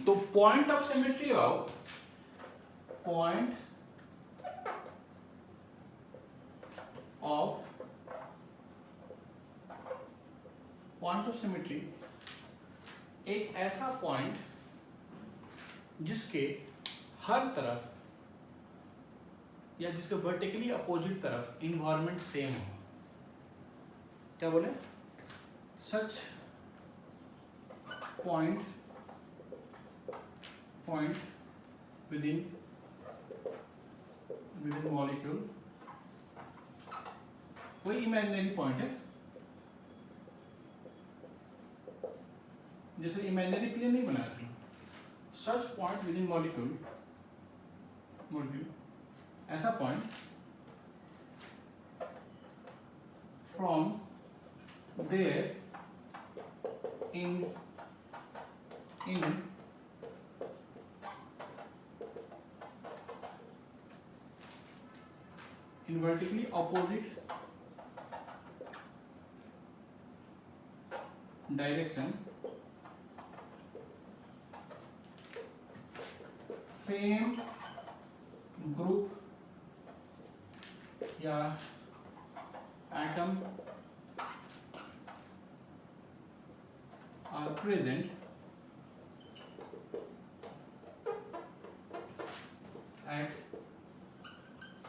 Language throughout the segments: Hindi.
तो point of symmetry of point of symmetry एक ऐसा पॉइंट जिसके हर तरफ या जिसके वर्टिकली अपोजिट तरफ इन्वायरमेंट सेम हो। क्या बोले? सच पॉइंट विदिन मॉलिक्यूल, कोई इमेजिनरी पॉइंट है, जैसे इमेजिनरी प्लेन नहीं बनाया था। Such point within molecule ऐसा point from there in vertically opposite direction, same group या atom are present at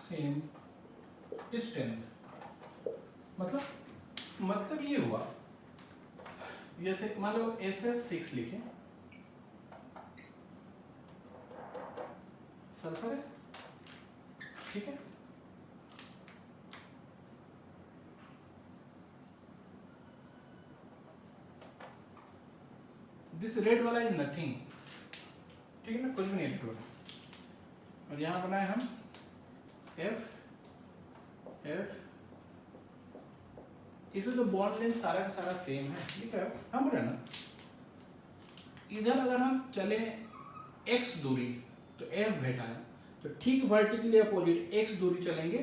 same distance। मतलब ये हुआ, जैसे मान लो SF6 लिखे, सल्फर है, ठीक है। दिस रेड वाला इज नथिंग, ठीक है ना, कुछ भी नहीं लिखा। और यहां बनाए हम F इसमें तो बॉन्ड लेंथ सारा का सारा सेम है, ठीक है। हम बोले ना, इधर अगर हम चले x दूरी तो F भेटा है, तो ठीक वर्टिकली अपोजिट x दूरी चलेंगे,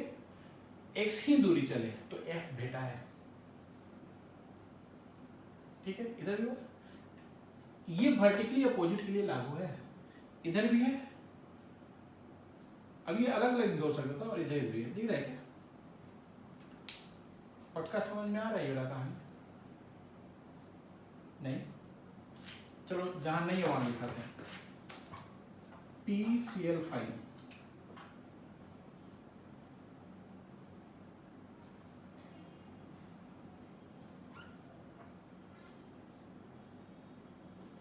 x ही दूरी चले तो F भेटा है, ठीक है। इधर भी ये वर्टिकली अपोजिट के लिए लागू है, इधर भी है। अब ये अलग अलग भी हो सकता था और इधर भी है, दिख रहा है क्या? पक्का समझ में आ रहा है ये कहानी? नहीं? चलो जहां नहीं है वहां दिखाते हैं। PCl5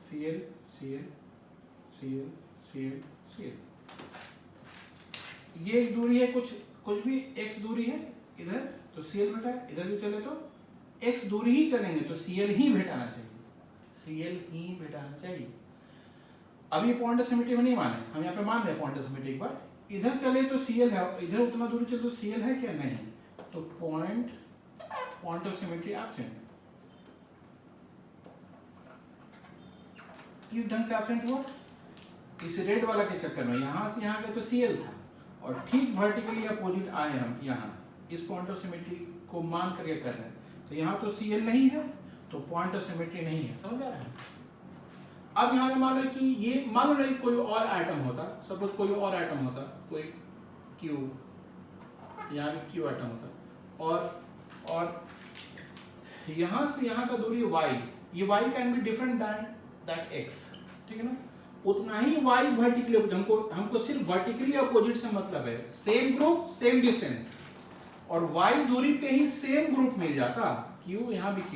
Cl ये एक दूरी है, कुछ भी x दूरी है इधर, तो Cl बेटा है। इधर भी चले तो x दूरी ही चलेंगे तो Cl ही भेटाना चाहिए। अभी पॉइंट ऑफ सिमेट्री में नहीं माने, हम यहाँ पे मान रहे पॉइंट ऑफ सिमेट्री। एक बार इधर चले तो Cl है, इधर उतना दूरी चले तो Cl है क्या? नहीं। तो पॉइंट ऑफ सिमेट्री एब्सेंट। किस ढंग से एब्सेंट हुआ? इस रेड वाला के चक्कर में यहां से यहां गए तो Cl था, और ठीक वर्टिकली अपोजिट आए हम यहाँ, इस पॉइंट ऑफ सिमेट्री को मान करके कर रहे हैं, तो यहाँ तो Cl नहीं है, तो पॉइंट ऑफ सिमेट्री नहीं है। समझ आ रहा है? अब यहाँ पे मान लो कि ये, मान लो नहीं कोई और एटम होता, सपोज कोई और एटम होता, कोई Q, यहाँ भी Q एटम होता, और यहाँ से यहाँ का दूरी Y, ये Y can be different than that X, ठीक है ना। उतना ही Y वर्टिकली, हमको सिर्फ वर्टिकली अपोजिट से मतलब है, सेम ग्रुप सेम डिस्टेंस, और Y दूरी पे ही सेम ग्रुप मिल जाता, Q यहाँ भी Q,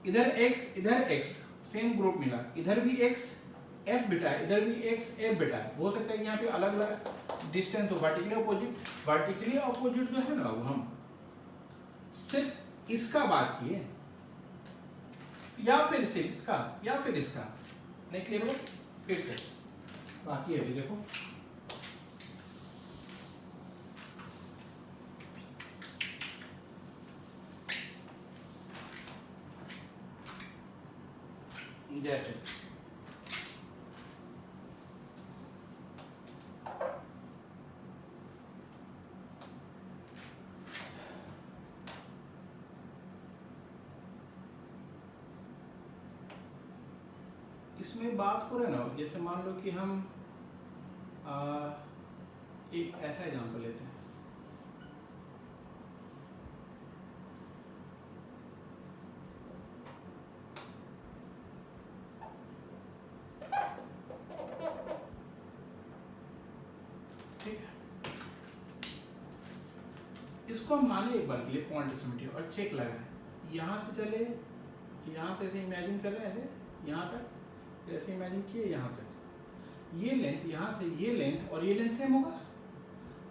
इधर X इधर X, सेम ग्रुप मिला, इधर भी X F बेटा है, इधर भी X F बेटा है। हो सकता है कि यहाँ पे अलग अलग डिस्टेंस हो, वर्टिकली अपोजिट जो है ना, वो हम सिर्फ इसका बात किए, या फिर सिर्फ इसका, या फिर इसका। नहीं क्लियर हो? फिर से बाकी है, देखो जैसे इसमें बात हो रहा है ना, जैसे मान लो कि हम एक ऐसा एग्जांपल लेते हैं। ठीक है, इसको हम माने एक बार के लिए पॉइंट ऑफ सिमेट्री और चेक लगाए। यहाँ से चले, यहाँ से ऐसे इमेजिन कर रहे हैं यहाँ तक, फिर ऐसे इमेजिन किए यहाँ तक, ये लेंथ यहाँ से ये लेंथ और ये लेंथ सेम होगा।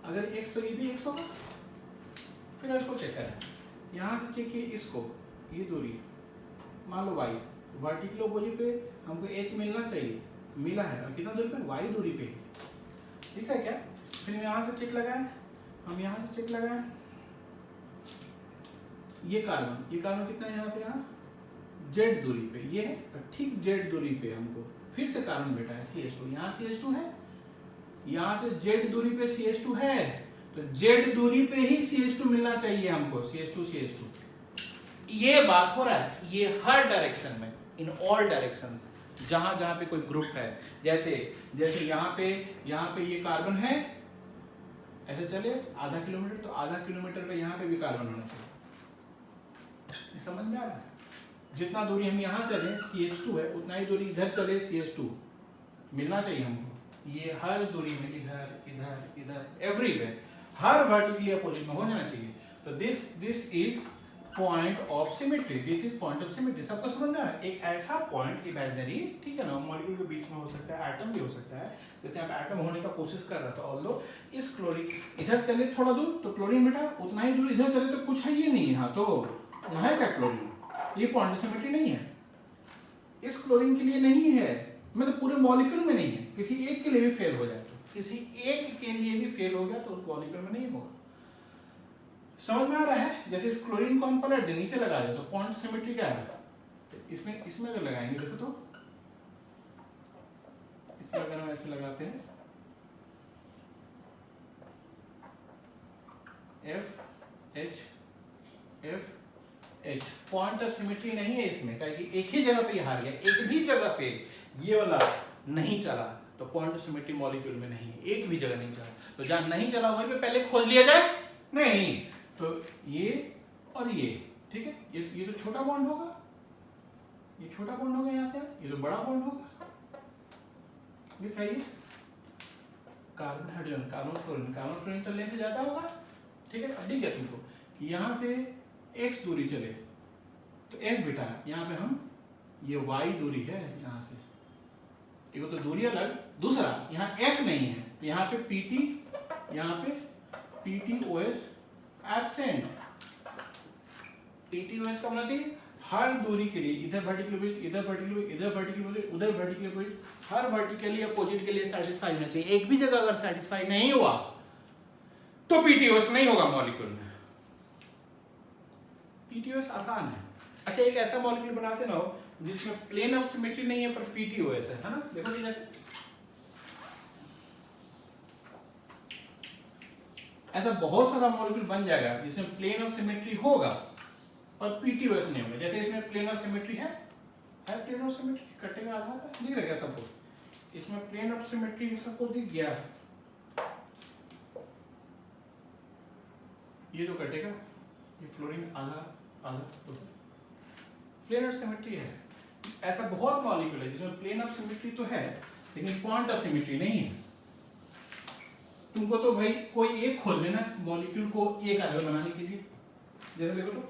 अगर x तो ये भी x होगा। फिर इसको चेक करें, यहाँ से चेक किए इसको, ये दूरी मान लो y, वर्टिकल ओपोजिट पे हमको h मिलना चाहिए, मिला है, और कितना दूरी पे, y दूरी पे। ठीक है क्या? फिर यहाँ से चेक लगाए, हम यहाँ से चेक लगाए, ये कार्बन कितना है यहाँ से यहाँ, z दूरी पे ये है, और ठीक z दूरी पे हमको फिर से कार्बन भेटा है CH2। यहाँ CH2 है, यहाँ से z दूरी पे CH2 है, तो z दूरी पे ही CH2 मिलना चाहिए हमको, CH2 ये बात हो रहा है। ये हर डायरेक्शन में, इन ऑल डायरेक्शंस, जहां जहां पे कोई ग्रुप है, जैसे जैसे यहाँ पे ये कार्बन है, ऐसे चले आधा किलोमीटर, तो आधा किलोमीटर पे यहाँ पे भी कार्बन होना चाहिए। ये समझ में आ रहा है? जितना दूरी हम यहाँ चले CH2 है, उतना ही दूरी इधर चले CH2 मिलना चाहिए हमको। ये हर दूरी में, इधर इधर इधर एवरीवेयर, हर वर्टिकली अपोजिट में हो जाना चाहिए। तो this is point of symmetry, this is point of symmetry. सबको समझ में आ रहा है? एक ऐसा पॉइंट इमेजिनरी, ठीक है ना, मॉलिक्यूल के बीच में हो सकता है, एटम भी हो सकता है। जैसे हम एटम होने का कोशिश कर रहा था, ऑल्दो इस क्लोरीन इधर चले थोड़ा दूर तो क्लोरीन बेटा उतना ही दूर इधर चले तो कुछ है ये नहीं, यहाँ तो यहाँ है क्या क्लोरीन? ये पॉइंट ऑफ सिमेट्री नहीं है, इस क्लोरीन के लिए नहीं है, मतलब पूरे मॉलिक्यूल में नहीं है। किसी एक के लिए भी फेल हो जाए, तो किसी एक के लिए भी फेल हो गया तो उस मॉलिक्यूल में नहीं होगा। समझ में आ रहा है? जैसे इस क्लोरीन को हम पलट दे, नीचे लगा दे, तो पॉइंट सिमेट्री क्या है? इसमें अगर लगाएंगे, देखो तो इसमें अगर हम ऐसे लगाते हैं F पॉइंट ऑफ सिमेट्री नहीं है इसमें, क्योंकि एक ही जगह पे ये हार गया, एक भी जगह पे ये वाला नहीं चला, तो पॉइंट ऑफ सिमेट्री मॉलिक्यूल में नहीं है, एक भी जगह नहीं चला। तो जहां नहीं चला वहीं पे पहले खोज लिया जाए, नहीं तो ये और ये, ठीक है, ये तो छोटा बॉन्ड होगा, ये छोटा बॉन्ड होगा यहाँ से, ये तो बड़ा बॉन्ड होगा। दिखाइए, कार्बन हाइड्रोजन, कार्बन क्लोरीन तो लेंथ ज्यादा होगा, ठीक है। अब दिख गया तुमको कि यहाँ से x दूरी चले तो f बेटा, यहाँ पे हम ये y दूरी है, यहाँ से एक तो दूरी अलग, दूसरा यहाँ f नहीं है, तो यहाँ पे pt, यहाँ पे PTOS एब्सेंट। PTOS का होना चाहिए हर दूरी के लिए, इधर वर्टिकल अपोजिट, इधर वर्टिकल अपोजिट, इधर वर्टिकल अपोजिट, उधर वर्टिकल अपोजिट, हर वर्टिकली अपोजिट के लिए सेटिस्फाई होना चाहिए। एक भी जगह अगर सेटिस्फाई नहीं हुआ तो PTOS नहीं होगा मॉलिक्यूल में। PTOS आसान है। अच्छा, एक ऐसा मॉलिक्यूल बनाते ना हो जिसमें प्लेन ऑफ सिमेट्री नहीं है पर PTOS है ना? देखो जी, ऐसा बहुत सारा मॉलिक्यूल बन जाएगा जिसमें प्लेन ऑफ सिमेट्री होगा और PTOS नहीं होगा। जैसे इसमें प्लेन ऑफ सिमेट्री है प्लेन ऑफ सिमेट्री, कटेगा आधा आधा, दिख रहा है सबको? इसमें प्लेन ऑफ सिमेट्री सबको दिख गया, ये जो कटेगा, ये फ्लोरीन आधा आधा, प्लेन ऑफ सिमेट्री है। ऐसा बहुत मॉलिक्यूल है जिसमें प्लेन ऑफ सिमेट्री तो है लेकिन पॉइंट ऑफ सिमेट्री नहीं है। तुमको तो भाई कोई एक खोज लेना मॉलिक्यूल को एक आधा बनाने के लिए। जैसे देखो तो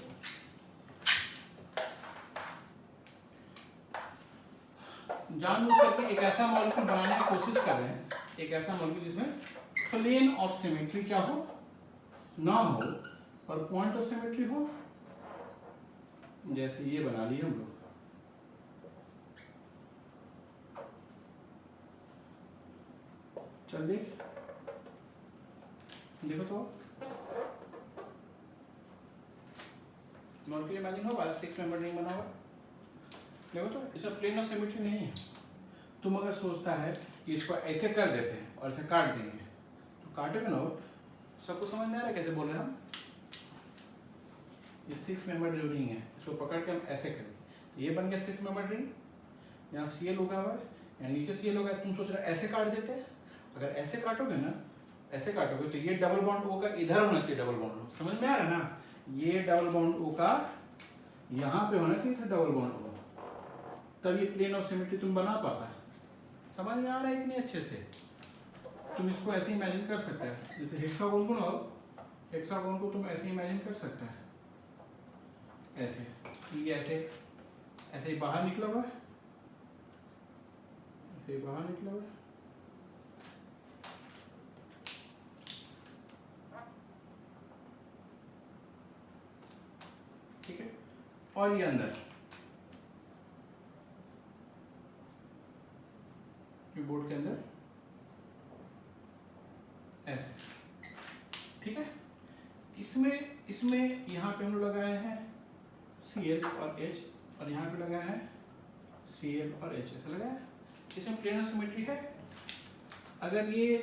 जानबूझ करके एक ऐसा मॉलिक्यूल बनाने की कोशिश कर रहे हैं, एक ऐसा मॉलिक्यूल जिसमें प्लेन ऑफ सिमेट्री क्या हो, ना हो, और पॉइंट ऑफ सिमेट्री हो। जैसे ये बना लिए हम लोग, चल देखो तो मॉलिक्यूल इमेजिन हो, 6 मेंबर नहीं बना हुआ, देखो तो इसमें प्लेन ऑफ सिमेट्री नहीं है। तुम अगर सोचता है कि इसको ऐसे कर देते हैं और इसे काट देंगे, तो काटोगे ना, सबको समझ में आ रहा है कैसे बोल रहे हैं हम? ये 6 मेंबर जो रिंग है, इसको पकड़ के हम ऐसे करें तो ये बन गया 6 मेंबर रिंग, यहाँ Cl लगा हुआ है, यहाँ नीचे Cl होगा। तुम सोच रहे ऐसे काट देते हैं, अगर ऐसे काटोगे ना, ऐसे काटोगे तो ये डबल बॉन्ड O का इधर होना चाहिए, डबल बॉन्ड O, समझ में आ रहा है ना? ये डबल बॉन्ड O का यहाँ पे होना चाहिए था, डबल बॉन्ड O, तब ये प्लेन ऑफ सिमेट्री तुम बना पाता है। समझ में आ रहा है कि नहीं अच्छे से? तुम इसको ऐसे इमेजिन कर सकते हैं, जैसे हेक्सागोन को ना, हेक्सागोन को तुम ऐसे इमेजिन कर सकते हैं, ऐसे, ये ऐसे ऐसे बाहर निकला हुआ है, ऐसे बाहर निकला हुआ है, ठीक है, और ये अंदर, ये बोर्ड के अंदर ऐसे, ठीक है। इसमें यहाँ पे हम लोग लगाए हैं Cl और H, और यहाँ पे लगाया है Cl और H, ऐसा लगाया है। इसमें प्लेनर सिमेट्री है। अगर ये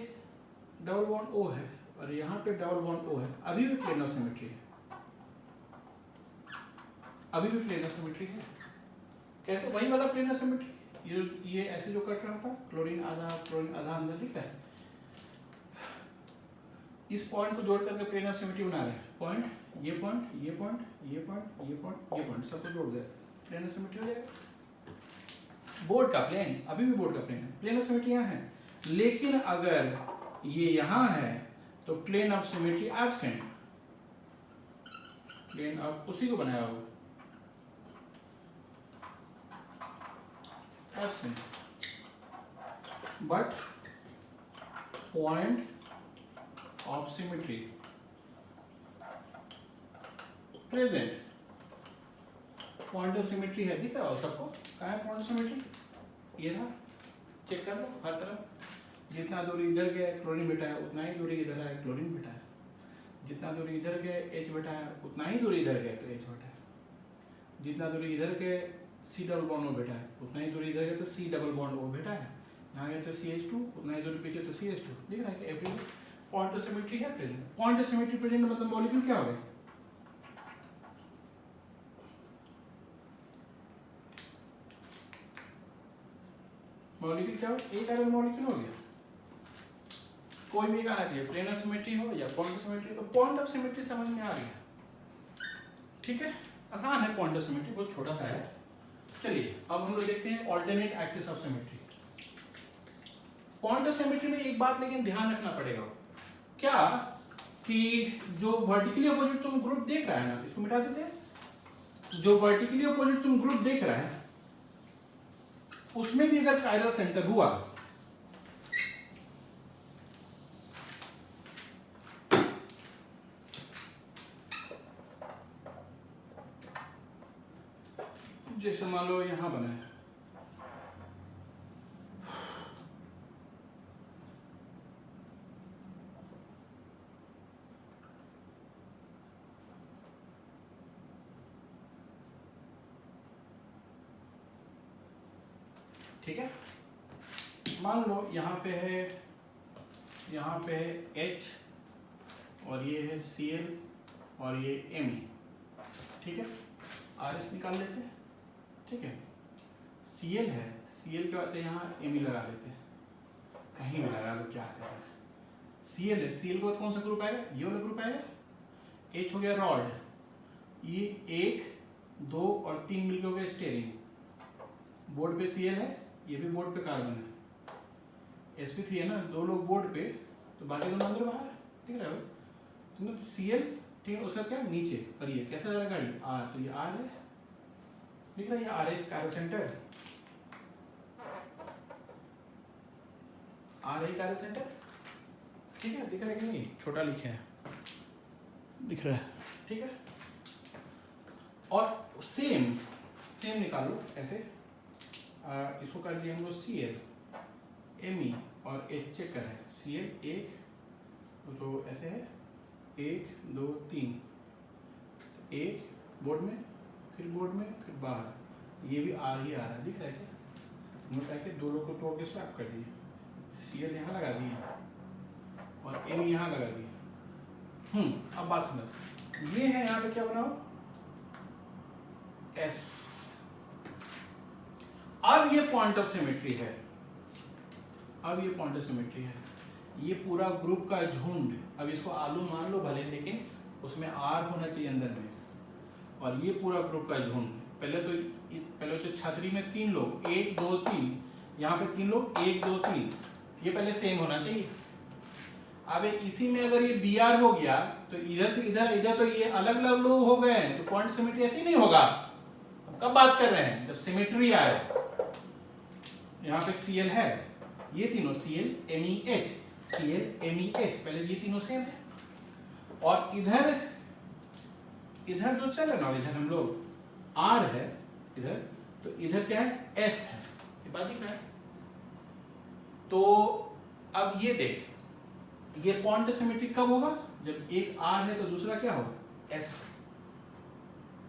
डबल बॉन्ड O है और यहाँ पे डबल बॉन्ड O है, अभी भी प्लेनर सिमेट्री है, अभी भी प्लेनर सिमेट्री है। कैसे? वही वाला प्लेनर सिमेट्री, ये ऐसे जो कट रहा था, क्लोरीन आधा अंदर दिख रहा है, इस पॉइंट को जोड़ करके प्लेन ऑफ सिमेट्री बना रहे हैं। पॉइंट, ये पॉइंट, ये पॉइंट, ये पॉइंट, ये पॉइंट, ये पॉइंट, सबको जोड़ दे, प्लेन ऑफ सिमेट्री हो जाएगा। बोर्ड का प्लेन, अभी भी बोर्ड का प्लेन है, प्लेन ऑफ सिमेट्री यहाँ है। लेकिन अगर ये यहाँ है तो plane of symmetry absent, plane of उसी को बनाया होगा, absent, but point of symmetry present. Point of symmetry है, दिख रहा हो सबको? कहाँ है पॉइंट ऑफ सिमेट्री? ये रहा, चेक कर लो हर तरफ। जितना दूरी इधर गया क्लोरीन बेटा है, उतना ही दूरी इधर है, क्लोरीन बेटा है। जितना दूरी इधर गए H बेटा है, उतना ही दूरी इधर गए तो H बेटा है। जितना दूरी इधर गए C डबल बॉन्ड O बेटा है, उतना ही दूरी इधर गए तो C डबल बॉन्ड O बेटा है। यहाँ गए तो CH2, उतना ही दूरी पीछे तो CH2। दिख रहा है कि एवरी पॉइंट ऑफ सिमेट्री है present. Point of symmetry present मतलब मॉलिक्यूल क्या हो गया? मॉलिक्यूल क्या हो? एक आयरन मॉलिक्यूल हो गया। कोई भी आना चाहिए, प्लेन ऑफ सिमेट्री हो या पॉइंट ऑफ सिमेट्री। तो पॉइंट ऑफ सिमेट्री समझ में आ गया, ठीक है? आसान है, पॉइंट ऑफ सिमेट्री बहुत छोटा सा है। चलिए अब हम लोग देखते हैं alternate axis of symmetry. Point of symmetry में एक बात लेकिन ध्यान रखना पड़ेगा, क्या कि जो वर्टिकली अपोजिट तुम ग्रुप देख रहा है ना, इसको मिटा देते हैं। जो वर्टिकली अपोजिट तुम ग्रुप देख रहा है उसमें भी अगर कायरल सेंटर हुआ जैसे मान लो यहां बना है, ठीक है? मान लो यहाँ पे है H और ये है Cl और ये Me, ठीक है? RS निकाल लेते हैं, ठीक है? Cl है, Cl के बाद यहाँ Me लगा लेते हैं, कहीं भी लगा लो, क्या कर रहा है? Cl है, Cl के बाद कौन सा ग्रुप आएगा? ये वाला ग्रुप आएगा। H हो गया रॉड, ये 1 2 और 3 मिलकर हो गया स्टेरिंग। बोर्ड पे Cl है, ये भी बोर्ड पे कार्बन है, sp3 है ना, दो लोग बोर्ड पे, तो बाकी दोनों अंदर बाहर, ठीक है? तो Cl, ठीक है, उसका क्या नीचे, और ये कैसा जा रहा है गाड़ी? R, तो ये R है, दिख रहा है? ये R है इस कायरल सेंटर, R है कायरल सेंटर, ठीक है? दिख रहा है कि नहीं? छोटा लिखे हैं, दिख रहा है, ठीक है? और सेम निकालो ऐसे, इसको कर लिया हम लोग Cl, Me और H चेक करें। Cl 1 तो ऐसे है 1 2 3, एक बोर्ड में, फिर बोर्ड में, फिर बाहर, ये भी R ही आ रहा है, दिख रहा है क्या? हमने कहा कि दो लोग को तोड़ के स्वैप कर दिए, Cl यहाँ लगा दिए और Me यहाँ लगा दिए। अब बात समझ, ये है यहाँ पे क्या बनाओ? S, अब ये पॉइंट ऑफ सिमेट्री है, अब ये पॉइंट ऑफ सिमेट्री है। ये पूरा ग्रुप का झुंड, अब इसको आलू मान लो भले, लेकिन उसमें आर होना चाहिए अंदर में, और ये पूरा ग्रुप का झुंड। पहले तो छतरी में 3 लोग, 1 2 3, यहाँ पे 3 लोग 1 2 3, ये पहले सेम होना चाहिए। अब इसी में अगर ये बी आर हो गया तो इधर से इधर, इधर तो ये अलग अलग लोग हो गए हैं, तो पॉइंट सिमेट्री ऐसे ही नहीं होगा। कब बात कर रहे हैं? जब सिमेट्री आए। यहाँ पे Cl है, ये तीनों Cl MEH, Cl MEH, पहले ये तीनों सेम है। और इधर जो चल रहा है ना, इधर हम लोग R है इधर, तो इधर क्या है? S है। ये बात दिख रहा है? तो अब ये देख, ये पॉइंट सिमेट्री कब होगा? जब एक R है तो दूसरा क्या होगा? S।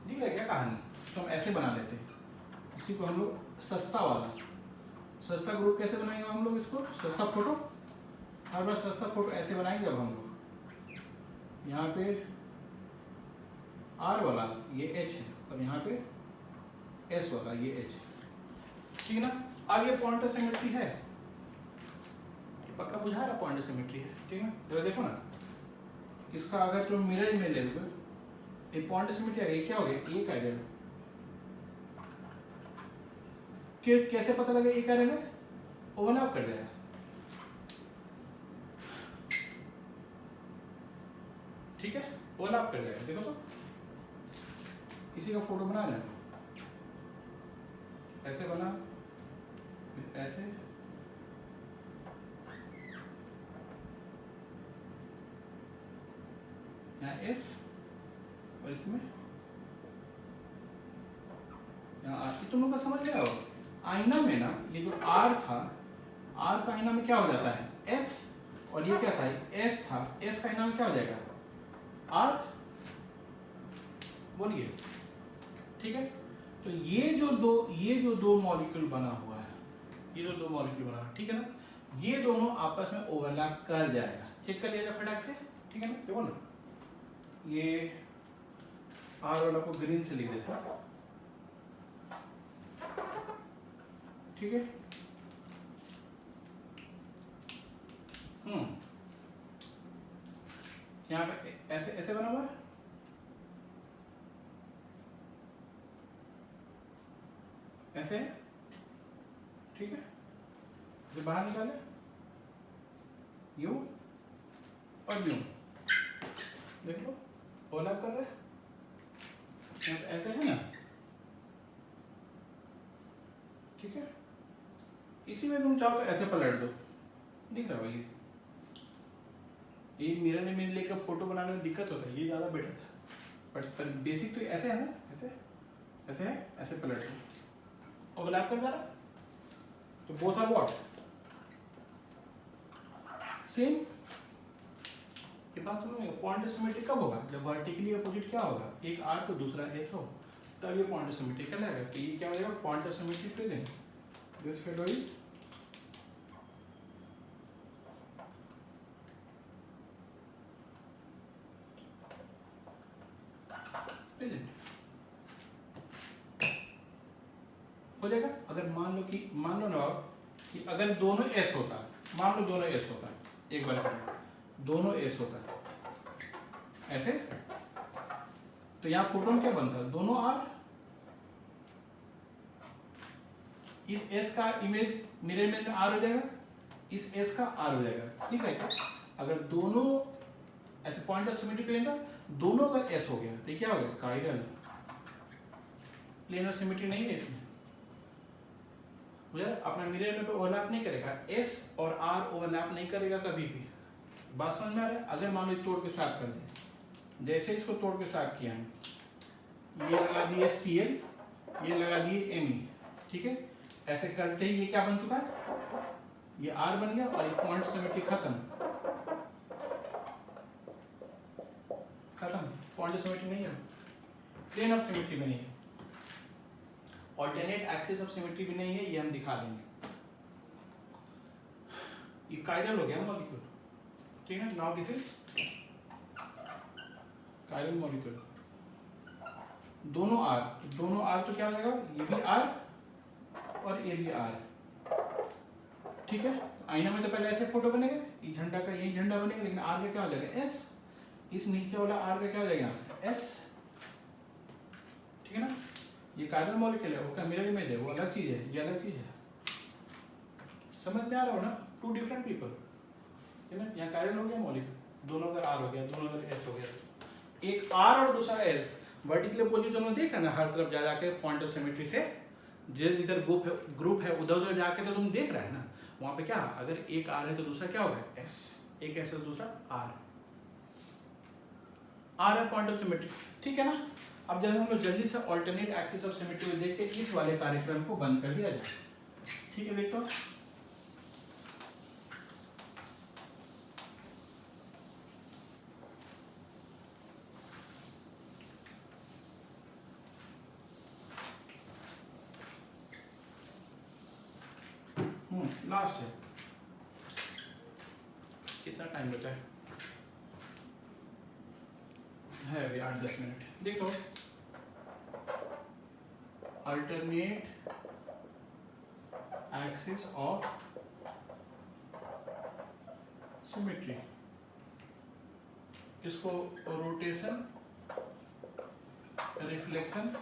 दिख रहा है क्या कहानी? तो हम ऐसे बना लेते हैं, इसी को हम लोग सस्ता वाला, सस्ता ग्रुप कैसे बनाएंगे हम लोग इसको? सस्ता फोटो, हर बार सस्ता फोटो ऐसे बनाएंगे। अब हम लोग यहाँ पे R वाला ये H है, और यहाँ पे S वाला ये H है, ठीक है ना? अब ये पॉइंट सिमेट्री है, ये पक्का बुझा रहा पॉइंट सिमेट्री है, ठीक है ना? जरा देखो ना, इसका अगर तुम मिरर में ले लो, ये पॉइंट सिमेट्री आ गई, क्या हो गया? एक आइडियल। कैसे पता लगे एक आइडियल है? ओवरलैप कर जाएगा, ठीक है? ओवरलैप कर जाएगा। देखो तो इसी का फोटो बना रहे हैं, ऐसे बना, फिर ऐसे, यहाँ S और इसमें यहाँ R। तुम लोग का समझ गया हो? आईना में ना ये जो R था, R का आईना में क्या हो जाता है? S, और ये क्या था? S था, S का आईना में क्या हो जाएगा? R। बोलिए, ठीक है? तो ये जो दो मॉलिक्यूल बना हुआ है, ये जो 2 मॉलिक्यूल बना हुआ है, ठीक है ना? ये दोनों आपस में ओवरलैप कर जाएगा। चेक कर लिया फटाक से, ठीक है ना? देखो ना, ये R वाला को ग्रीन से लिख देता हूं, ठीक है? यहाँ पे ऐसे ऐसे बना हुआ है, ऐसे है, ठीक है? जो बाहर निकाले यूं और यूं, देख लो ओवरलैप कर रहे हैं, ऐसे है ना, ठीक है? इसी में तुम चाहो तो ऐसे पलट दो, दिख रहा है? ये मिरर में लेकर फोटो बनाने में दिक्कत होता है, ये ज़्यादा बेटर था, पर बेसिक तो ऐसे है ना, ऐसे ऐसे है, ऐसे पलट दो, ओवरलैप कर जा रहा, तो बोथ आर व्हाट? सेम। ये बात समझ, पॉइंट सिमेट्री कब होगा? जब वर्टिकली अपोजिट क्या होगा? एक R तो दूसरा S हो, तब ये पॉइंट सिमेट्री कहलाएगा। तो ये क्या हो जाएगा? Point symmetry present. This fellow is present. हो जाएगा। अगर मान लो ना कि अगर दोनों S होता, मान लो दोनों S होता, एक बार दोनों S होता ऐसे, तो यहाँ फोटोन क्या बनता? दोनों R। इस S का इमेज मिरर में R हो जाएगा, इस S का R हो जाएगा, ठीक है क्या? अगर दोनों ऐसे पॉइंट ऑफ सिमेट्री प्लेन का दोनों का S हो गया तो क्या हो गया? कायरल। प्लेन ऑफ सिमेट्री नहीं है इसमें, अपना मिरर में ओवरलैप नहीं करेगा, S और R ओवरलैप नहीं करेगा कभी भी। बात समझ में आ रहा है? अगर मान लो तोड़ के स्वैप कर दें, जैसे इसको तोड़ के स्वैप किया है, ये लगा दिए Cl, ये लगा दिए Me, ठीक है? ऐसे करते ही ये क्या बन चुका है? ये R बन गया, और ये पॉइंट सिमेट्री खत्म, पॉइंट सिमेट्री नहीं है, प्लेन ऑफ सिमेट्री भी नहीं है, ऑल्टरनेट एक्सिस ऑफ सिमेट्री भी नहीं है, ये हम दिखा देंगे। ये कायरल हो गया मॉलिक्यूल, ठीक है? Now this is chiral molecule. दोनों R तो क्या हो जाएगा? ये भी R और ये भी आर, ठीक है। आईना में तो पहले ऐसे फोटो बनेगा, ये झंडा का यही झंडा बनेगा, लेकिन आर का क्या हो जाएगा एस, इस नीचे वाला आर का क्या हो जाएगा एस, ठीक है ना। ये कायरल मॉलिक्यूल है, वो क्या मिरर इमेज है, वो अलग चीज है, ये अलग चीज है। समझ में आ रहा हो ना, टू डिफरेंट पीपल, है ना। यहाँ कायरल हो गया मॉलिक्यूल, दोनों का आर हो गया, दोनों का एस हो गया, एक आर और दूसरा एस। वर्टिकल पोजीशन में देख रहे ना, हर तरफ जा जाके पॉइंट ऑफ सिमेट्री से जिधर ग्रुप है उधर उधर जाके तो तुम देख रहे हैं ना, वहां पे क्या, अगर एक आर है तो दूसरा क्या होगा एस, एक एस है तो दूसरा आर, आर है पॉइंट ऑफ सिमेट्री, ठीक है ना। अब जब हम लोग जल्दी से अल्टरनेट एक्सिस ऑफ सिमेट्री को देख के इस वाले कार्यक्रम को बंद कर दिया जाए, ठीक है। देखो लास्ट है, कितना टाइम बचा है अभी 8-10 मिनट। देखो अल्टरनेट एक्सिस ऑफ सिमेट्री, इसको rotation, reflection,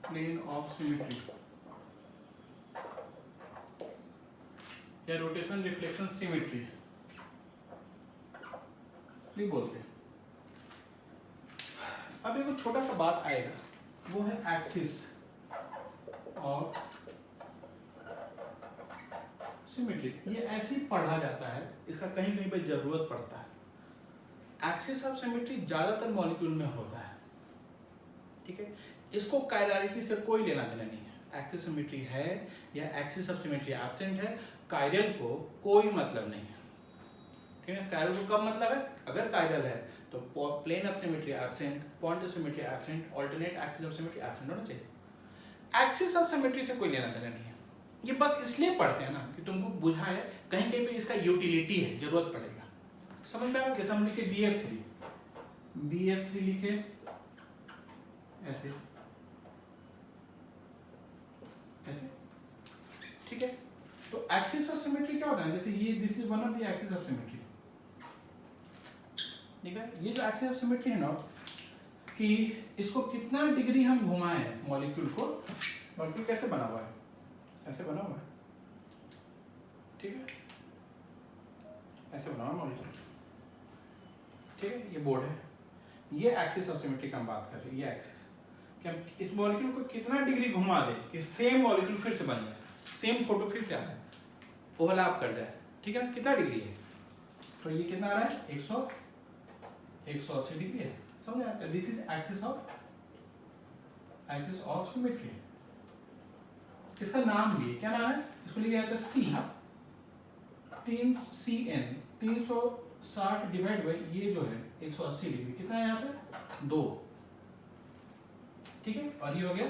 plane of symmetry, या रोटेशन रिफ्लेक्शन सिमेट्री नहीं बोलते। अब एक छोटा सा बात आएगा, वो है एक्सिस ऑफ सिमेट्री। ये ऐसे ही पढ़ा जाता है, इसका कहीं कहीं पे जरूरत पड़ता है। एक्सिस ऑफ सिमेट्री ज्यादातर मॉलिक्यूल में होता है, ठीक है। इसको कायरलिटी से कोई लेना देना नहीं है, एक्सिस सिमेट्री है या एक्सिस ऑफ सिमेट्री एब्सेंट है, कायरल को कोई मतलब नहीं है, ठीक है। कायरल को कब मतलब है, अगर कायरल है तो plane of symmetry absent, point of symmetry absent, alternate axis of symmetry absent होना चाहिए। एक्सिस ऑफ सिमेट्री से कोई लेना देना नहीं है, ये बस इसलिए पढ़ते हैं ना कि तुमको बुझाए कहीं कहीं पे इसका यूटिलिटी है, जरूरत पड़ेगा। समझ में आया। जैसे हम लिखे BF3 लिखे ऐसे ऐसे, ठीक है। तो एक्सिस ऑफ सिमेट्री क्या होता है, जैसे ये this is one of the axis of symmetry, ठीक है। ये जो एक्सिस ऑफ सिमेट्री है ना, कि इसको कितना डिग्री हम घुमाए हैं मॉलिक्यूल को, मॉलिक्यूल कैसे बना हुआ है, ऐसे बना हुआ है, ठीक है, ऐसे बना हुआ मॉलिक्यूल, ठीक है। ये बोर्ड है, ये एक्सिस ऑफ सिमेट्री का हम बात कर रहे हैं, ये एक्सिस कि हम इस मॉलिक्यूल को कितना डिग्री घुमा दें कि सेम मॉलिक्यूल फिर से बन जाए, सेम फोटो फिर से आ जाए, ओवरलैप कर जाए, ठीक है ना। कितना डिग्री है, तो ये कितना आ रहा है 180 डिग्री है, समझ आता है। This is axis of symmetry. इसका नाम भी है, क्या नाम है, इसको लिखा जाता है CN 360 डिवाइड बाई ये जो है 180 डिग्री, कितना है यहाँ पे 2, ठीक है। और ये हो गया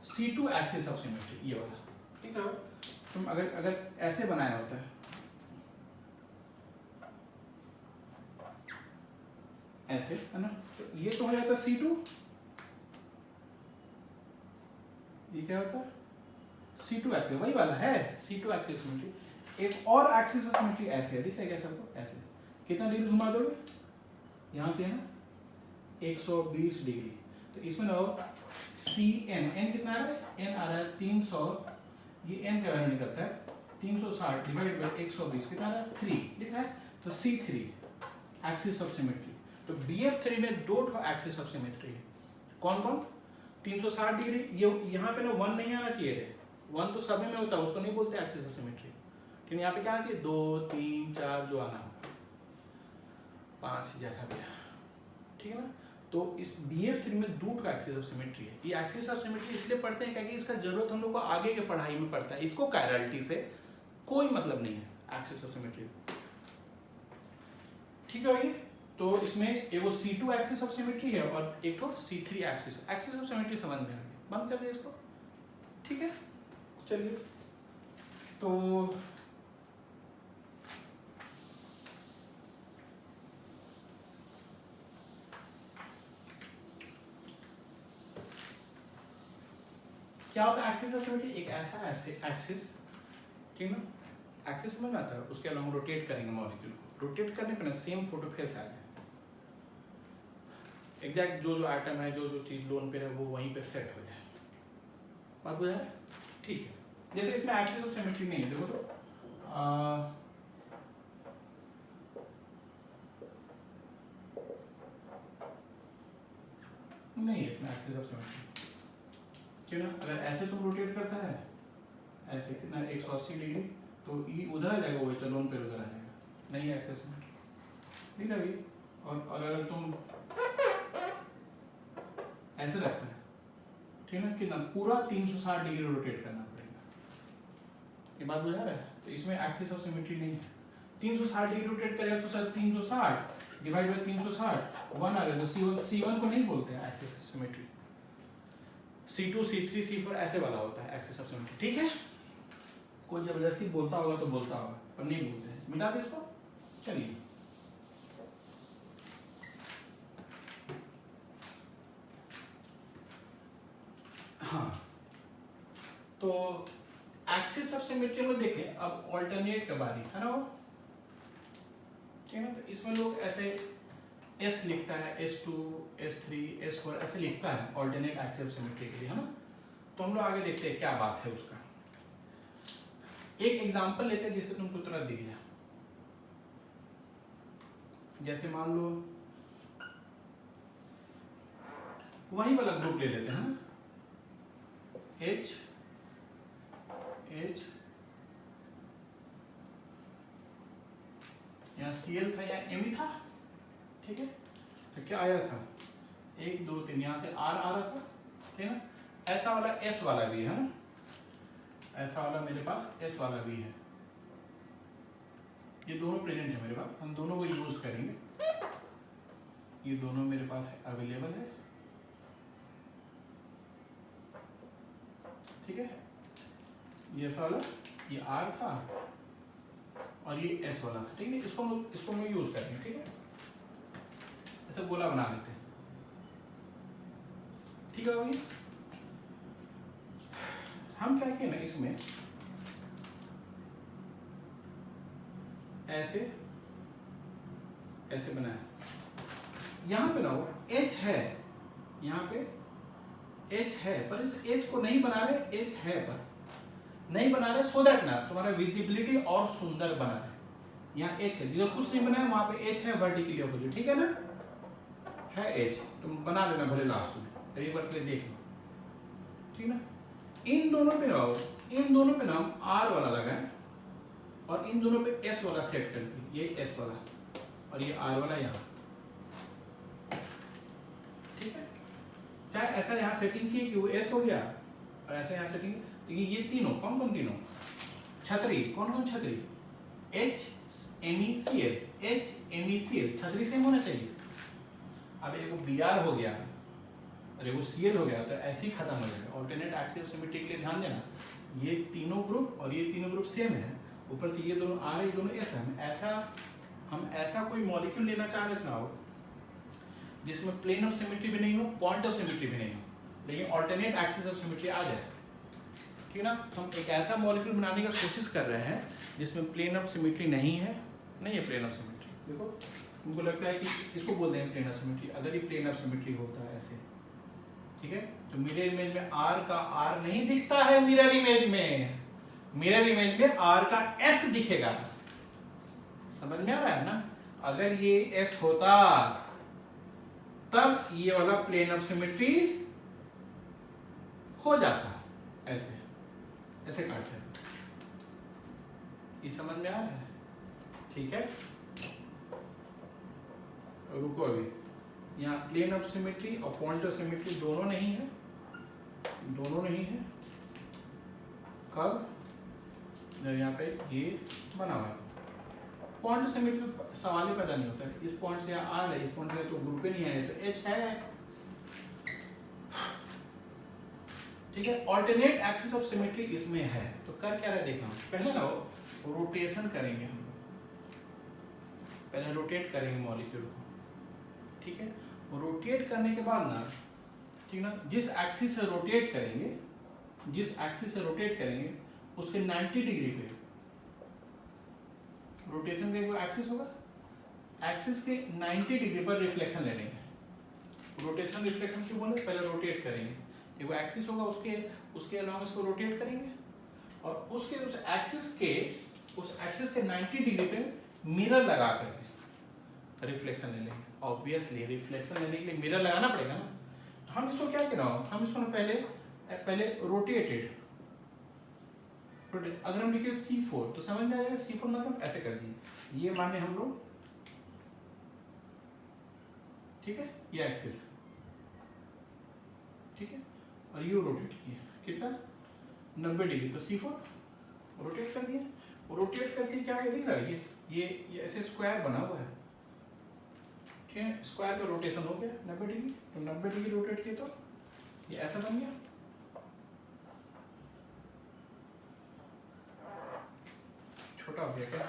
C2 एक्सिस ऑफ सिमेट्री, ये वाला, ठीक है। तुम अगर ऐसे बनाया होता है, ऐसे है ना, तो ये तो हो जाता है C2, ये क्या होता है C2 एक्सिस, वही वाला है C2 एक्सिस सिमेट्री। एक और एक्सिस ऑफ सिमेट्री ऐसे है, दिख रहा है क्या सबको, ऐसे कितना डिग्री घुमा दोगे, यहाँ से यहाँ 120 डिग्री, तो इसमें ना CN, N कितना आ रहा है, N आ रहा है 300, ये N का वैल्यू निकलता है 360 डिवाइड बाई 120, कितना आ रहा है 3, दिख रहा है। तो C3 एक्सिस ऑफ सिमेट्री। तो BF3 में 2 एक्सिस ऑफ सिमेट्री है, कौन कौन, 360 डिग्री, ये यहाँ पे ना 1 नहीं आना चाहिए, 1 तो सभी में होता है, उसको नहीं बोलते एक्सिस ऑफ सिमेट्री, ठीक है। यहाँ पे क्या आना चाहिए 2, 3, 4 जो आना होगा, 5 जैसा भी है, ठीक है ना। तो इस BF3 में 2 एक्सिस ऑफ सिमेट्री है। ये एक्सिस ऑफ सिमेट्री इसलिए पढ़ते हैं क्योंकि इसका जरूरत हम लोग को आगे के पढ़ाई में पड़ता है, इसको कायरलिटी से कोई मतलब नहीं है एक्सिस ऑफ सिमेट्री, ठीक है। ये तो इसमें एक वो C2 एक्सिस ऑफ सिमेट्री है और एक तो C3 एक्सिस ऑफ सिमेट्री, समझ में आ गया, बंद कर दिया इसको, ठीक है। चलिए, तो क्या होता है एक्सिस ऑफ सिमेट्री? एक ऐसा एक्सिस, ठीक ना, एक्सिस में आता है, उसके अलावा रोटेट करेंगे मॉलिक्यूल को, रोटेट करने पर ना सेम फोटो फेस आ जाए, एग्जैक्ट जो आइटम है, जो चीज लोन पे है वो वहीं पे सेट हो जाए। बात बुझा है? ठीक है। जैसे इसमें एक्सिस ऑफ सिमेट्री नहीं है, देखो तो नहीं है इसमें एक्सिस ऑफ सिमेट्री, क्यों ना? अगर ऐसे तुम रोटेट करता है ऐसे कितना 180 डिग्री, तो ई उधर आ जाएगा, वो लोन पे उधर आ जाएगा, नहीं है एक्सिस में, नहीं लगी। और अगर तुम ऐसे रखते हैं, ठीक ना, कितना पूरा 360 डिग्री रोटेट करना पड़ेगा। ये बात बुझा रहा है? तो इसमें एक्सिस ऑफ सिमेट्री नहीं है। 360 डिग्री रोटेट करेगा तो सर 360 डिवाइड बाय 360 1 आ गया, तो C1 को नहीं बोलते हैं axis of symmetry, C2 C3 C4 ऐसे वाला होता है एक्सिस ऑफ सिमेट्री। ठीक है, कोई जबरदस्ती बोलता होगा तो बोलता होगा, पर नहीं बोलते हैं, मिटा दे इसको। चलिए, हाँ, तो एक्सिस ऑफ सिमेट्री में देखें। अब ऑल्टरनेट का बारी है ना, वो ठीक है ना, तो इसमें लोग ऐसे S लिखता है, S2 S3 S4 ऐसे लिखता है ऑल्टरनेट एक्सिस ऑफ सिमेट्री के लिए, है ना। तो हम लोग आगे देखते हैं क्या बात है उसका। एक एग्जांपल लेते हैं जिससे तुमको तुरंत दिख जाए। जैसे मान लो वही वाला ग्रुप ले लेते हैं ना, H यहाँ Cl था, यहाँ M था, ठीक है। तो क्या आया था 1 2 3, यहाँ से R आ रहा था, ठीक है ना। ऐसा वाला S वाला भी है ना, ऐसा वाला मेरे पास S वाला भी है, ये दोनों प्रेजेंट है मेरे पास, हम दोनों को यूज करेंगे। ये दोनों मेरे पास अवेलेबल है, ठीक है। ये ऐसा वाला, ये R था और ये S वाला था, ठीक है। इसको हम यूज करेंगे, ठीक है। ऐसा गोला बना लेते हैं, ठीक है। होगी हम क्या किए ना, इसमें ऐसे ऐसे बनाया, यहां पे ना वो H है, यहाँ पे H है, पर इस H को नहीं बना रहे, H है पर नहीं बना रहे, सो दैट ना तुम्हारा विजिबिलिटी और सुंदर बना रहे। यहाँ H है, जो कुछ नहीं बनाया वहां पे H है वर्टिकली अपोजिट, ठीक है ना, है H, तुम बना लेना भले लास्ट में, एक बार के लिए देख लो, ठीक ना। इन दोनों पे रहो, इन दोनों पे ना हम R वाला लगाए और इन दोनों पे S वाला सेट कर दिए, ये S वाला और ये R वाला यहाँ, ठीक है। चाहे ऐसा यहाँ सेटिंग की कि वो S हो गया और ऐसा यहाँ सेटिंग, लेकिन ये तीनों कौन कौन, तीनों छतरी, कौन कौन छतरी, H MECl, H MECl छतरी सेम होना चाहिए। अब एगो Br हो गया और एगो Cl हो गया, तो ऐसे ही खत्म हो जाएगा। ऑल्टरनेट एक्सिस ऑफ सिमेट्री के लिए ध्यान देना, ये तीनों ग्रुप और ये तीनों ग्रुप सेम है, ऊपर से ये दोनों R ये दोनों S है। हम ऐसा कोई मॉलिक्यूल लेना चाह रहे थे ना हो जिसमें प्लेन ऑफ सिमेट्री भी नहीं हो, पॉइंट ऑफ सिमेट्री भी नहीं हो, लेकिन ऑल्टरनेट एक्सिस ऑफ सिमेट्री आ जाए, ठीक है ना। तो हम एक ऐसा मॉलिक्यूल बनाने का कोशिश कर रहे हैं जिसमें प्लेन ऑफ सिमेट्री नहीं है प्लेन ऑफ सिमेट्री। देखो उनको लगता है कि इसको बोलते हैं प्लेन ऑफ सिमेट्री, अगर ये प्लेन ऑफ सिमेट्री होता है ऐसे, ठीक है, तो मिरर इमेज में R का R नहीं दिखता है, मिरर इमेज में R का S दिखेगा। समझ में आ रहा है ना। अगर ये S होता तब ये वाला प्लेन ऑफ सिमेट्री हो जाता, ऐसे ऐसे काटते हैं। ये समझ में आ रहा है, ठीक है। रुको, अभी यहाँ प्लेन ऑफ सिमेट्री और पॉइंट ऑफ सिमेट्री दोनों नहीं है, कब, जब यहाँ पे ये बना हुआ है। पॉइंट ऑफ सिमेट्री तो सवाल ही पैदा नहीं होता है, इस पॉइंट से यहाँ R है, इस पॉइंट से तो ग्रुप ही नहीं है, तो H है, ठीक है। ऑल्टरनेट एक्सिस ऑफ सिमेट्री इसमें है, तो कर क्या रहे देखना। पहले ना रोटेशन करेंगे हम, पहले रोटेट करेंगे मॉलिक्यूल को, ठीक है। रोटेट करने के बाद ना, ठीक ना, जिस एक्सिस से रोटेट करेंगे जिस एक्सिस से रोटेट करेंगे उसके 90 डिग्री पे रोटेशन का कोई एक्सिस होगा, एक्सिस के 90 डिग्री पर रिफ्लेक्शन ले लेंगे। रोटेशन रिफ्लेक्शन क्यों बोले, पहले रोटेट करेंगे, एक एक्सिस होगा उसके अलावा इसको रोटेट करेंगे और उस एक्सिस के 90 डिग्री पे मिरर लगा करके रिफ्लेक्शन ले लेंगे। ऑब्वियसली रिफ्लेक्शन लेने के लिए मिरर लगाना पड़ेगा ना, तो हम इसको क्या करें, हम इसको पहले रोटेटेड, अगर हम लिखे C4 तो समझ में आ जाएगा। C4 मतलब ऐसे कर दिए, ये माने हम लोग, ठीक है, ये एक्सिस, ठीक है, और ये रोटेट किए कितना 90 डिग्री, तो C4 रोटेट कर दिए। रोटेट करके क्या दिख रहा है, ये ऐसे स्क्वायर बना हुआ है, ठीक है, स्क्वायर का रोटेशन हो गया 90 डिग्री, तो 90 डिग्री रोटेट किए तो ये ऐसा बन गया। छोटा हो गया क्या,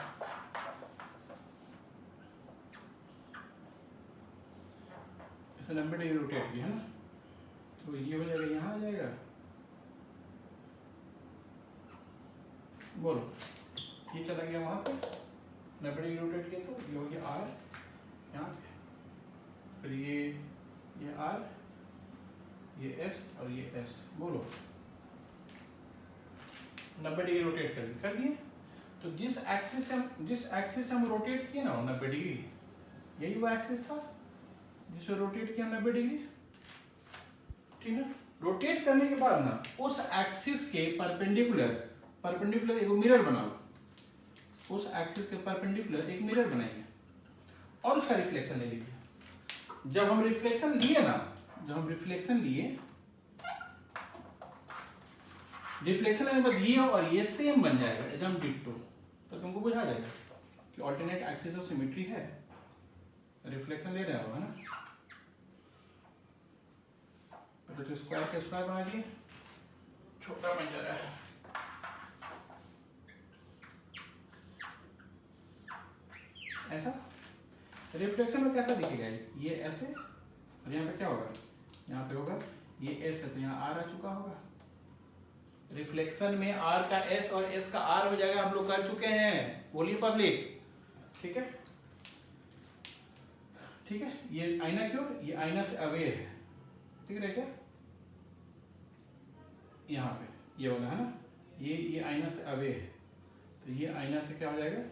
ऐसे 90 डिग्री रोटेट किया है ना, तो ये हो जाएगा, यहाँ आ जाएगा, बोलो ये चला गया वहाँ पे 90 डिग्री रोटेट किया, तो ये हो गया R यहाँ पे, फिर ये R, ये S और ये S, बोलो 90 डिग्री रोटेट कर दिए। तो जिस एक्सिस से हम रोटेट किए ना 90 डिग्री, यही वो एक्सिस था जिसे रोटेट किया 90 डिग्री, ठीक है। रोटेट करने के बाद ना उस एक्सिस के परपेंडिकुलर एक मिरर बनाओ, उस एक्सिस के परपेंडिकुलर एक मिरर बनाइए और उसका रिफ्लेक्शन ले लीजिए। जब हम रिफ्लेक्शन लिए रिफ्लेक्शन लेने के बाद ये और ये सेम बन जाएगा एकदम डिट्टो, तो तुमको बुझा जाएगा कि ऑल्टरनेट एक्सिस ऑफ सिमेट्री है, रिफ्लेक्शन ले रहे हो, है ना। तो स्क्वायर के स्क्वायर बना दिए, छोटा बन जा रहा है, ऐसा। रिफ्लेक्शन में कैसा दिखेगा, ये ऐसे, और यहाँ पे क्या होगा, यहाँ पे होगा ये S है, तो यहाँ R आ चुका होगा। रिफ्लेक्शन में R का S और S का R हो जाएगा, हम लोग कर चुके हैं, बोलिए पब्लिक, ठीक है, ठीक है। ये आईना क्यों, ये आईना से अवे है, ठीक है क्या, यहाँ पे ये वाला है ना, ये आईना से अवे है, तो ये आईना से क्या हो जाएगा,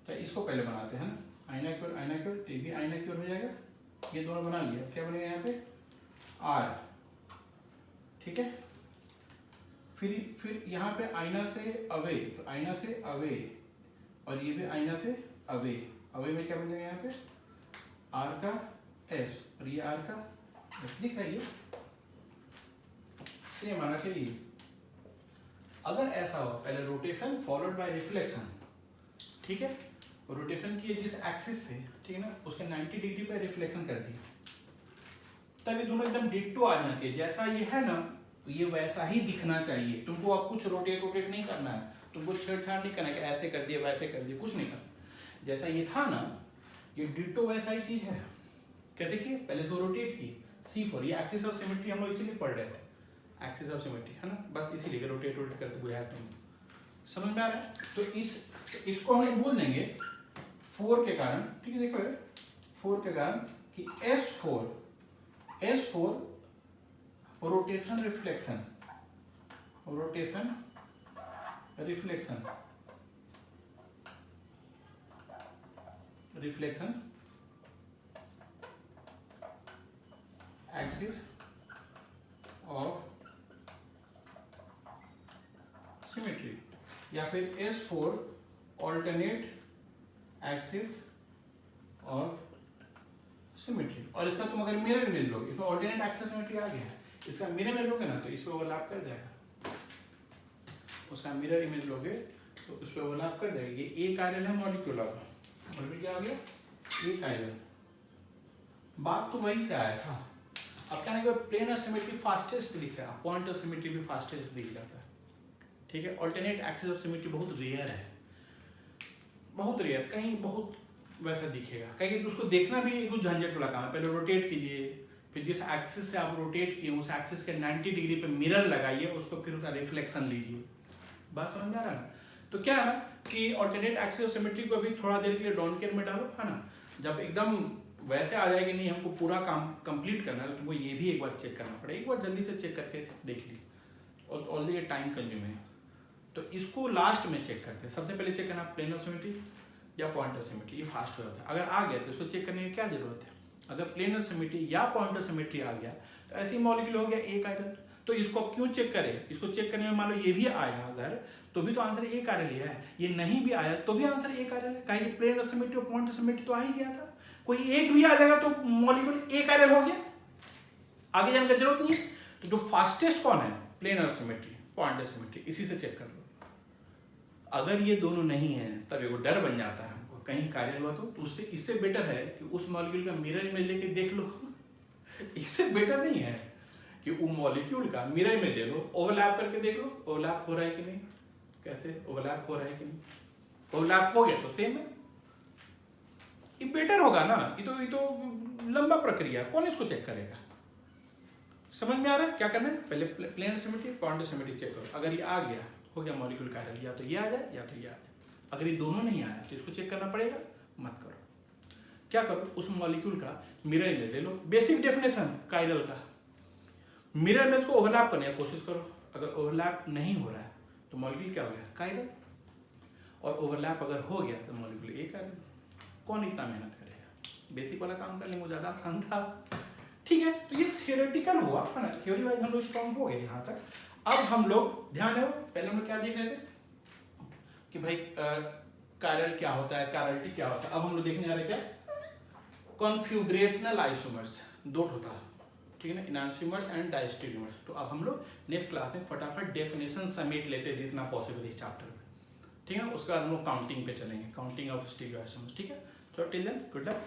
तो इसको पहले बनाते हैं ना, आईना की ओर, तो ये भी आईना की ओर हो जाएगा, ये दोनों बना लिया, क्या बनेगा यहाँ पे R, ठीक है। फिर यहाँ पे आईना से अवे, तो आईना से अवे, और ये भी आईना से अवे में क्या बन जाएगा यहाँ पे R का S और ये R का S, दिख रहा है, ये सेम आना चाहिए। अगर ऐसा हो, पहले रोटेशन फॉलोड बाय रिफ्लेक्शन, ठीक है, रोटेशन किए जिस एक्सिस से, ठीक है ना, उसके 90 डिग्री पे रिफ्लेक्शन कर दिया, तब ये दोनों एकदम डिट्टो आ जाना चाहिए, जैसा ये है ना, तो ये वैसा ही दिखना चाहिए। तुमको अब कुछ रोटेट नहीं करना है, तुमको छेड़छाड़ नहीं करना है कि ऐसे कर दिया वैसे कर दिया, कुछ नहीं करना, जैसा ये था ना, ये डिट्टो वैसा ही चीज है। कैसे किए, पहले इसको रोटेट किए, C4, ये एक्सिस ऑफ सिमेट्री हम लोग इसीलिए पढ़ रहे थे, एक्सिस ऑफ सिमेट्री है ना, बस इसीलिए रोटेट करते हुए तुम समझ में आ रहा है। तो इसको हम लोग बोल देंगे 4 के कारण, ठीक है, देखो 4 के कारण कि S4 rotation reflection axis of symmetry, या फिर S4 alternate axis of symmetry. और इसका तुम अगर मिरर इमेज लोगे, इसमें ऑल्टरनेट एक्सिस सिमेट्री आ गया है, इसका मिरर इमेज लोगे ना तो इसमें ओवरलैप कर जाएगा, उसका मिरर इमेज लोगे तो उस पर ओवरलैप कर जाएगा। ये एक आयरन है मॉलिक्यूल, और क्या हो गया, एक आयरन, बात तो वही से आया था। अब कहने के प्लेन ऑफ सिमेट्री फास्टेस्ट दिखता है, पॉइंट ऑफ सिमेट्री भी फास्टेस्ट दिख जाता है, ठीक है। ऑल्टरनेट एक्सिस ऑफ सिमेट्री बहुत रेयर है, बहुत रेयर, कहीं बहुत वैसा दिखेगा, कहीं उसको देखना भी कुछ झंझट वाला काम है, पहले रोटेट कीजिए, फिर जिस एक्सिस से आप रोटेट किए उस एक्सिस के 90 डिग्री पे मिरर लगाइए, उसको फिर उसका रिफ्लेक्शन लीजिए। बात समझ में आ रहा है ना? तो क्या है कि ऑल्टरनेट एक्सिस ऑफ सिमेट्री को अभी थोड़ा देर के लिए डॉन केयर में डालो, है ना। जब एकदम वैसे आ जाएगी नहीं हमको पूरा काम कंप्लीट करना है, तो वो ये भी एक बार चेक करना पड़ेगा। एक बार जल्दी से चेक करके देख ली, और ऑलरेडी टाइम कंज्यूम है, तो इसको लास्ट में चेक करते हैं। सबसे पहले चेक करना प्लेन ऑफ सिमेट्री या पॉइंट ऑफ सिमेट्री, ये फास्ट हो जाता है। अगर आ गया तो इसको चेक करने की क्या जरूरत है। अगर प्लेन ऑफ सिमेट्री या पॉइंट ऑफ सिमेट्री आ गया तो ऐसी मॉलिक्यूल हो गया एक आयरन। तो इसको क्यों चेक करें, इसको चेक करने में मान लो ये भी आया अगर, तो भी तो आंसर एक आयरन ही है। ये नहीं भी आया तो भी आंसर एक आयरन है, कहीं प्लेन ऑफ सिमेट्री और पॉइंट ऑफ सिमेट्री तो आ ही गया था। कोई एक भी आ जाएगा तो मॉलिक्यूल एक आयरन हो गया, आगे जाने की जरूरत नहीं है। तो जो फास्टेस्ट कौन है, plane of symmetry, point of symmetry, इसी से चेक कर लो। अगर ये दोनों नहीं है तब एगो डर बन जाता है हमको, कहीं कार्य हुआ तो उससे इससे बेटर है कि उस मॉलिक्यूल का मिरर इमेज लेके देख लो। इससे बेटर नहीं है कि वो मॉलिक्यूल का मिरर इमेज ले लो, ओवरलैप करके देख लो ओवरलैप हो रहा है कि नहीं, कैसे ओवरलैप हो रहा है कि नहीं। ओवरलैप हो गया तो सेम है, ये बेटर होगा ना। ये तो लंबा प्रक्रिया, कौन इसको चेक करेगा। समझ में आ रहा है क्या करना है। पहले plane symmetry point symmetry check करो। अगर ये आ गया हो गया मॉलिक्यूल कायरल, या तो ये आ जाए या तो ये आ जाए। अगर ये दोनों नहीं आया तो इसको चेक करना पड़ेगा, मत करो। क्या करो, उस मॉलिक्यूल का मिरर इमेज ले लो। बेसिक डेफिनेशन कायरल का, मिरर इमेज को ओवरलैप करने की कोशिश करो। अगर ओवरलैप नहीं हो रहा है तो मॉलिक्यूल क्या हो गया, कायरल। और ओवरलैप अगर हो गया तो मॉलिक्यूल एक कायरल। कौन इतना मेहनत करेगा, बेसिक वाला काम करने में ज़्यादा आसान था। ठीक है, तो ये थियोरेटिकल हुआ है ना, थ्योरी वाइज हम लोग स्ट्रॉन्ग हो गए यहाँ तक। अब हम लोग ध्यान है, पहले हम लोग क्या देख रहे थे कि भाई कायरल क्या होता है, कायरलिटी क्या होता है। अब हम लोग देखने जा रहे हैं क्या, कॉन्फिगरेशनल आइसोमर्स, दो होता है, ठीक है ना, इनैंसियोमर्स एंड डायस्टेरियोमर्स। तो अब हम लोग नेक्स्ट क्लास में फटाफट डेफिनेशन समेट लेते हैं जितना पॉसिबल है चैप्टर में, ठीक है। उसके बाद हम लोग काउंटिंग पे चलेंगे, काउंटिंग ऑफ स्टीरियो आइसोमर्स, ठीक है। तो टिल देन गुड लक।